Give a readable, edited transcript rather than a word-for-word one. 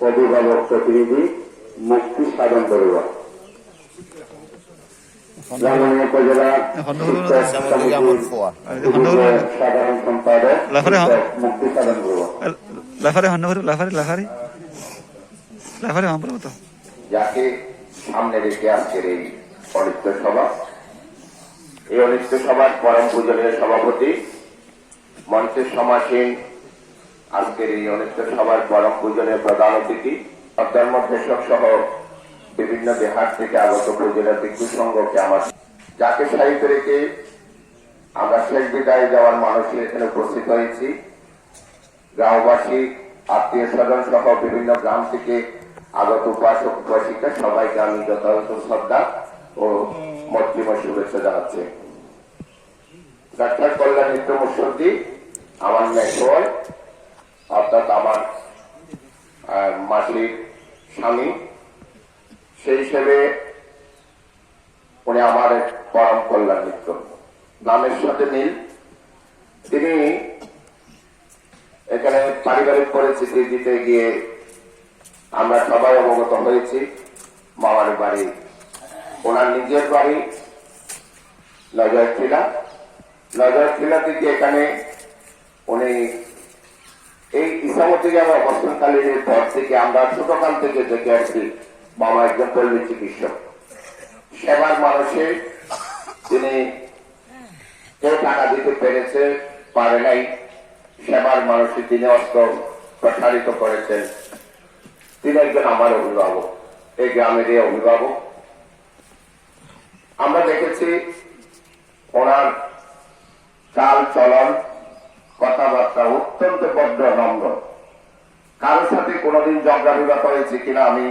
অভিভাবক প্রতিনিধি মুক্তি সাধন বড়ুয়া, রাঙ্গুনিয়া উপজেলা সাধারণ সম্পাদক মুক্তি সাধন বড়ুয়া। যাকে সামনে রেখে আজকের এই অনিত্য সভা, এই অনিত্য সভার পরম পূজনীয় সভাপতি, মঞ্চের সমাসীন আজকের এই অনিত্য সভার পরম পূজনীয় প্রধান অতিথি, ধর্মদেশক সহ বিভিন্ন বিহার থেকে আগত পূজনীয় ভিক্ষু সংঘকে আমার, যাকে সাহিত্য রেখে আমরা শেষ বিদায় যাওয়ার মানুষের এখানে উপস্থিত হয়েছি। গ্রামবাসী, আত্মীয় স্বজন সহ বিভিন্ন গ্রাম থেকে আগত উপাসক উপাসিকা সবাইকে আমি যথাযথ শ্রদ্ধা ও মৈত্রীময় শুভেচ্ছা জানাচ্ছি। ডাক্তার কল্যাণ মিত্র মুর্শিদি আমার মেশোয়, অর্থাৎ আমার মাসির স্বামী, সেই হিসেবে উনি আমার পরম কল্যাণ মিত্র, নামের সাথে মিল। তিনি এখানে পারিবারিক পরিস্থিতি দিতে গিয়ে আমরা সবাই অবগত হয়েছি। মামার বাড়ি, ওনার নিজের বাড়ি নজরখিলা থেকে এখানে উনি এই ইসামতি গ্রামে অবস্থানকালীন পর থেকে আমরা ছোটকাল থেকে দেখে আসছি। মামা একজন পল্লী চিকিৎসক, সেবার মানুষে তিনি কেউ টাকা দিতে পেরেছে, পারে নাই, সেবার মানুষে তিনি অস্ত্র প্রসারিত করেছেন। তিনি একজন আমার অভিভাবক, এই গ্রামেরই অভিভাবক। আমরা দেখেছি ওনার চাল চলন, কথাবার্তা অত্যন্ত বড্ড নম্র। কারোর সাথে কোনোদিন ঝগড়া বিবাদ হয়েছে কিনা আমি